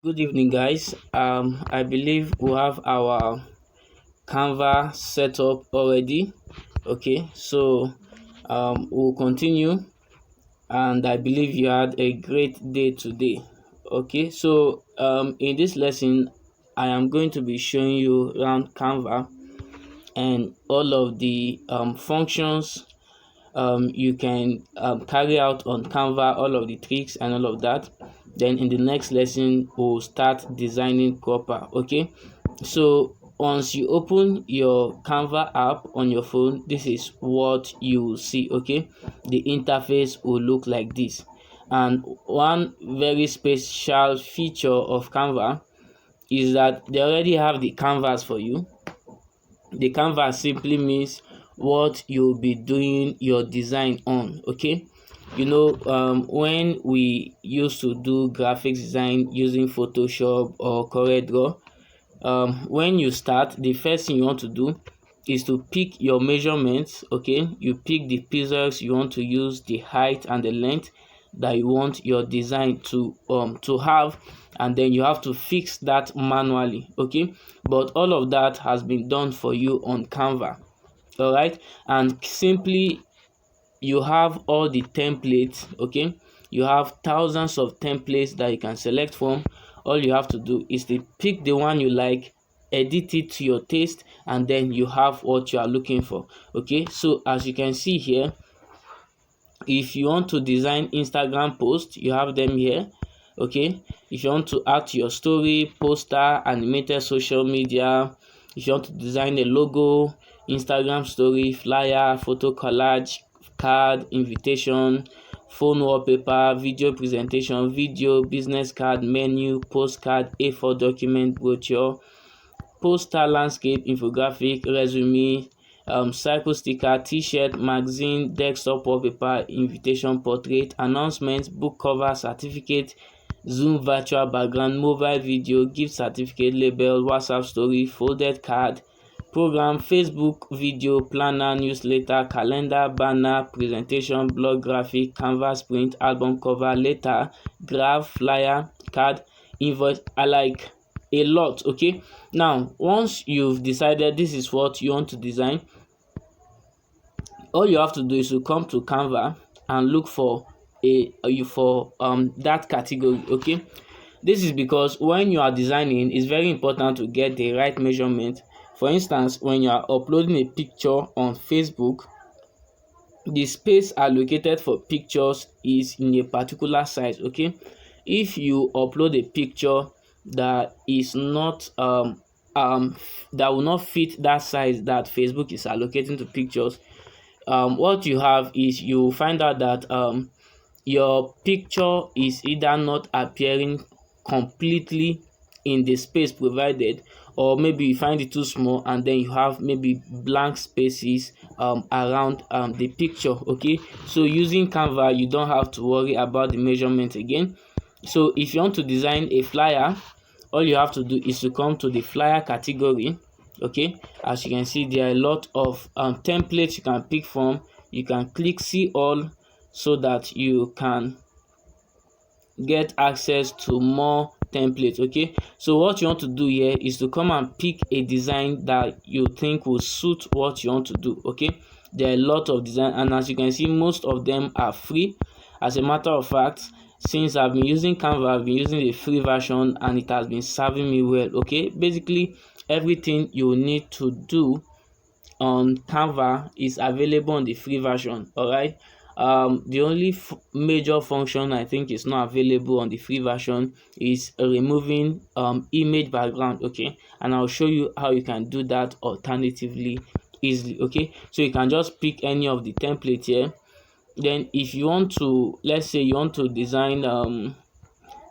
Good evening, guys. I believe we have our Canva set up already. Okay, so we'll continue, and I believe you had a great day today. Okay, so in this lesson, I am going to be showing you around Canva and all of the functions you can carry out on Canva, all of the tricks and all of that. Then in the next lesson we'll start designing proper. Okay, so once you open your Canva app on your phone, this is what you will see. Okay, the interface will look like this. And one very special feature of Canva is that they already have the canvas for you. The canvas simply means what you'll be doing your design on. Okay, when we used to do graphics design using Photoshop or CorelDRAW, when you start, the first thing you want to do is to pick your measurements. Okay, you pick the pixels you want to use, the height and the length that you want your design to have, and then you have to fix that manually. Okay, but all of that has been done for you on Canva. All right, and simply you have all the templates. Okay, you have thousands of templates that you can select from. All you have to do is to pick the one you like, edit it to your taste, and then you have what you are looking for. Okay, so as you can see here, if you want to design Instagram posts, you have them here. Okay, if you want to add to your story, poster, animated social media, if you want to design a logo, Instagram story, flyer, photo collage, card, invitation, phone wallpaper, video presentation, video, business card, menu, postcard, A4 document, brochure, poster, landscape, infographic, resume, cycle sticker, t-shirt, magazine, desktop wallpaper, invitation, portrait, announcement, book cover, certificate, Zoom virtual background, mobile video, gift certificate, label, WhatsApp story, folded card, program, Facebook video, planner, newsletter, calendar, banner, presentation, blog graphic, canvas print, album cover, letter, graph, flyer, card, invoice. I like a lot. Okay, now once you've decided this is what you want to design, all you have to do is to come to Canva and look for that category. Okay, this is because when you are designing, it's very important to get the right measurement. For instance, when you are uploading a picture on Facebook, the space allocated for pictures is in a particular size. Okay, if you upload a picture that is not that will not fit that size that Facebook is allocating to pictures, what you have is you find out that your picture is either not appearing completely in the space provided, or maybe you find it too small and then you have maybe blank spaces around the picture. Okay, so using Canva, you don't have to worry about the measurement again. So if you want to design a flyer, all you have to do is to come to the flyer category. Okay, as you can see, there are a lot of templates you can pick from. You can click see all so that you can get access to more templates. Okay, so what you want to do here is to come and pick a design that you think will suit what you want to do. Okay, there are a lot of design, and as you can see, most of them are free. As a matter of fact, since I've been using Canva, I've been using the free version and it has been serving me well. Okay, basically everything you need to do on Canva is available on the free version. All right, the only major function I think is not available on the free version is removing image background. Okay, and I'll show you how you can do that alternatively easily. Okay, so you can just pick any of the templates here. Then if you want to, let's say you want to design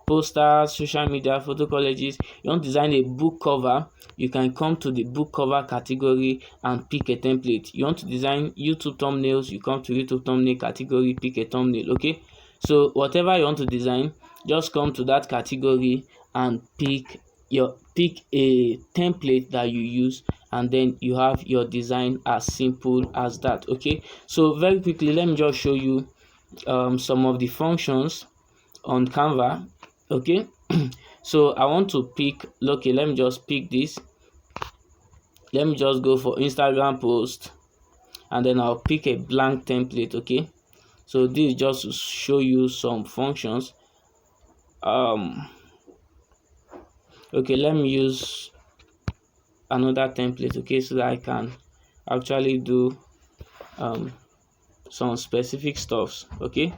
posters, social media, photo collages, you want to design a book cover, you can come to the book cover category and pick a template. You want to design YouTube thumbnails, you come to YouTube thumbnail category, pick a thumbnail. Okay, so whatever you want to design, just come to that category and pick a template that you use, and then you have your design as simple as that. Okay, so very quickly, let me just show you some of the functions on Canva. Okay, So I want to pick, okay, let me just pick this. Let me just go for Instagram post, and then I'll pick a blank template. Okay, so this is just to show you some functions. Okay, let me use another template, okay, so that I can actually do some specific stuffs. Okay,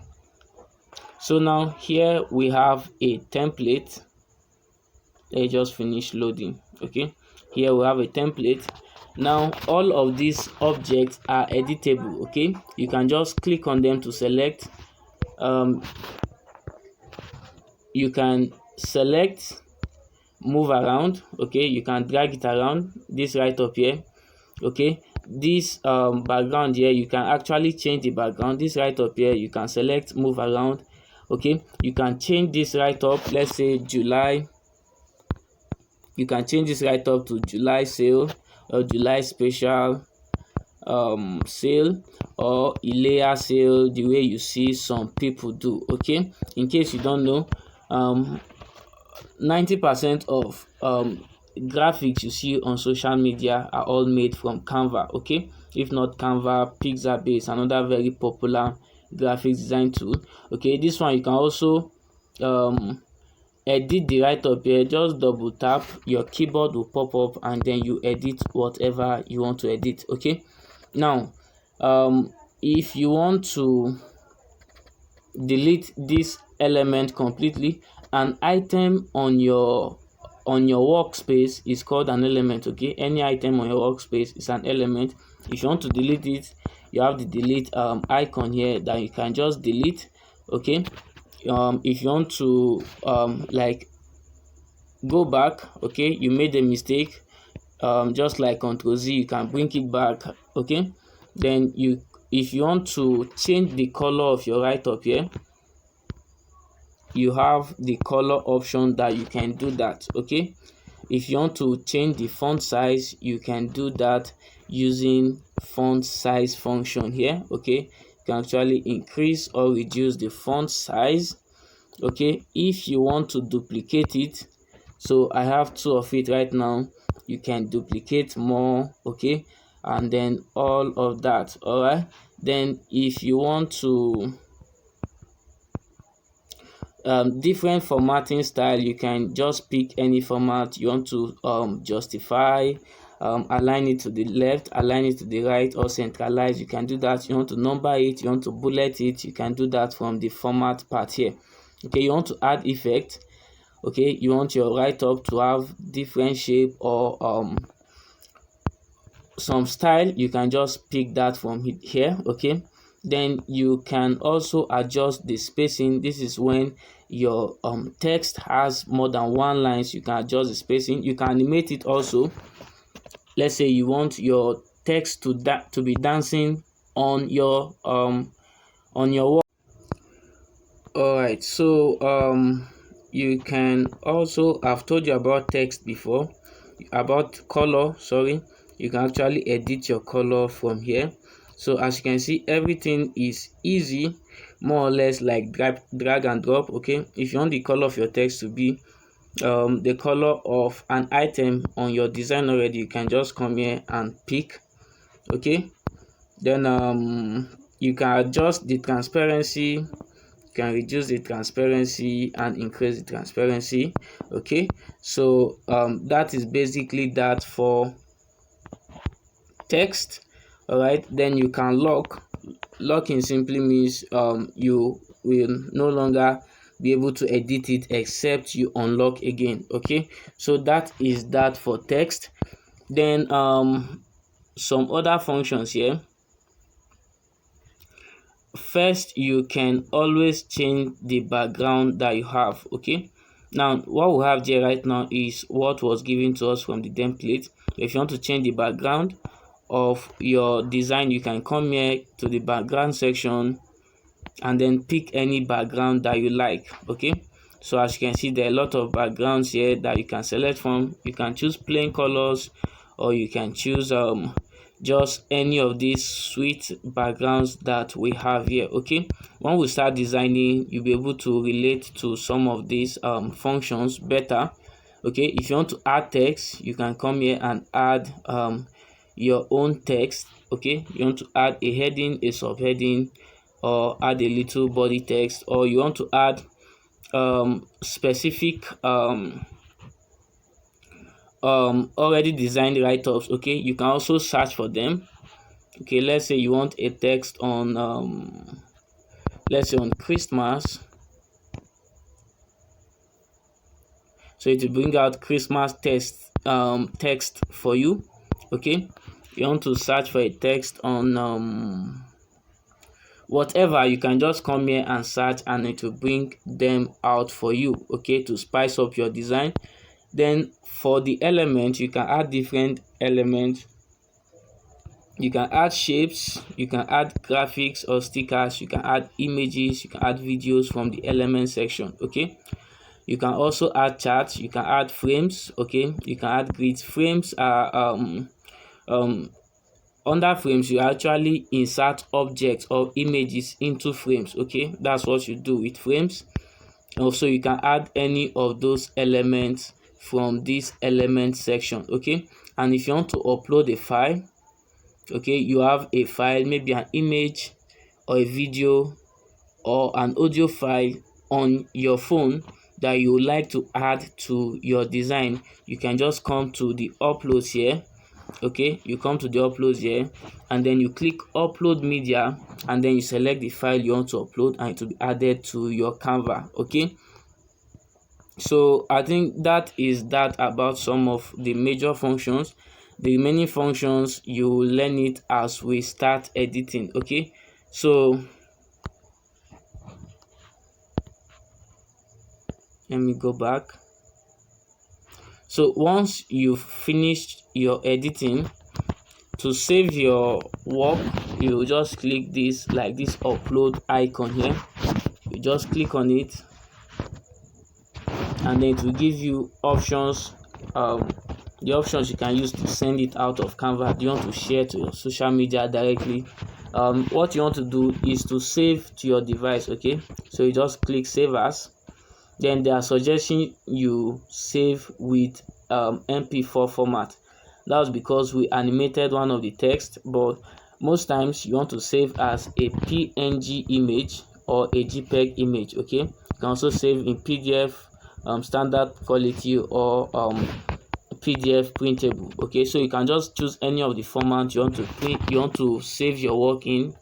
so now here we have a template. Let me just finish loading. Okay, here we have a template. Now all of these objects are editable. Okay, you can just click on them to select. You can select, move around. Okay, you can drag it around. This right up here. Okay, this background here, you can actually change the background. This right up here, you can select, move around. Okay, you can change this right up, let's say July. You can change this right up to July sale or July special sale, or Ilea sale, the way you see some people do. Okay, in case you don't know, 90% of graphics you see on social media are all made from Canva. Okay, if not Canva, Pixabay, another very popular graphics design tool. Okay, this one you can also edit the right up here. Just double tap, your keyboard will pop up, and then you edit whatever you want to edit. Okay, now if you want to delete this element completely, an item on your workspace is called an element. Okay, any item on your workspace is an element. If you want to delete it, you have the delete icon here that you can just delete. Okay, if you want to like go back, okay, you made a mistake, just like Ctrl+Z, you can bring it back. Okay, then if you want to change the color of your right up here, you have the color option that you can do that. Okay, if you want to change the font size, you can do that using font size function here. Okay, you can actually increase or reduce the font size. Okay, if you want to duplicate it, so I have 2 of it right now, you can duplicate more. Okay, and then all of that. All right, then if you want to different formatting style, you can just pick any format you want to justify, align it to the left, align it to the right, or centralize. You can do that. You want to number it, you want to bullet it, you can do that from the format part here. Okay, you want to add effect. Okay, you want your write up to have different shape or some style, you can just pick that from here. Okay, then you can also adjust the spacing. This is when your text has more than one lines, you can adjust the spacing. You can animate it also. Let's say you want your text to be dancing on your wall. All right, so you can also, I've told you about text before, about color, sorry. You can actually edit your color from here. So as you can see, everything is easy, more or less like drag and drop. Okay, if you want the color of your text to be the color of an item on your design already, you can just come here and pick. Okay, then you can adjust the transparency, you can reduce the transparency and increase the transparency. Okay, so that is basically that for text. All right, then you can lock. Locking simply means you will no longer be able to edit it except you unlock again. Okay, so that is that for text. Then some other functions here. First, you can always change the background that you have. Okay, now what we have there right now is what was given to us from the template. If you want to change the background of your design, you can come here to the background section and then pick any background that you like. Okay, so as you can see, there are a lot of backgrounds here that you can select from. You can choose plain colors, or you can choose just any of these sweet backgrounds that we have here. Okay, when we start designing, you'll be able to relate to some of these functions better. Okay, if you want to add text, you can come here and add your own text. Okay, you want to add a heading, a subheading, or add a little body text, or you want to add specific already designed write-ups. Okay, you can also search for them. Okay, let's say you want a text on let's say on Christmas, so it will bring out Christmas text for you. Okay, you want to search for a text on whatever, you can just come here and search and it will bring them out for you. Okay, to spice up your design. Then for the element, you can add different elements. You can add shapes, you can add graphics or stickers, you can add images, you can add videos from the element section. Okay, you can also add charts, you can add frames. Okay, you can add grids. Frames are under frames, you actually insert objects or images into frames. Okay, that's what you do with frames. Also, you can add any of those elements from this element section. Okay, and if you want to upload a file, okay, you have a file, maybe an image or a video or an audio file on your phone that you would like to add to your design, you can just come to the uploads here. Okay, you come to the uploads here and then you click upload media, and then you select the file you want to upload and it will be added to your Canva. Okay, so I think that is that about some of the major functions. The remaining functions, you will learn it as we start editing. Okay, so let me go back. So once you've finished your editing, to save your work, you just click this, like this upload icon here. You just click on it and then it will give you options. The options you can use to send it out of Canva. Do you want to share to your social media directly? What you want to do is to save to your device. Okay, so you just click save as. Then they are suggesting you save with MP4 format. That's because we animated one of the text, but most times you want to save as a PNG image or a JPEG image. Okay, you can also save in PDF standard quality or PDF printable. Okay, so you can just choose any of the format you want to print, you want to save your work in,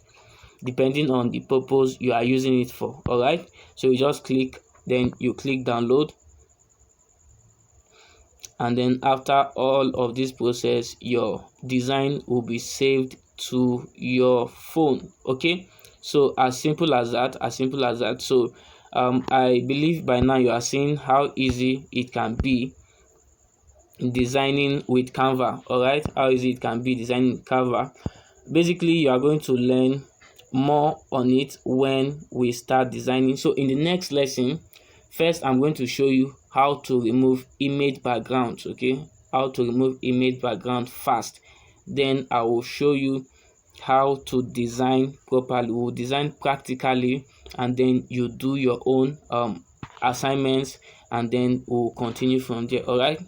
depending on the purpose you are using it for. All right, so you just click, then you click download, and then after all of this process, your design will be saved to your phone. Okay, so as simple as that, as simple as that. So I believe by now you are seeing how easy it can be designing with Canva. All right, how easy it can be designing with Canva. Basically, you are going to learn more on it when we start designing. So in the next lesson, first I'm going to show you how to remove image backgrounds. Okay, how to remove image background fast. Then I will show you how to design properly. We'll design practically, and then you do your own assignments, and then we'll continue from there. All right.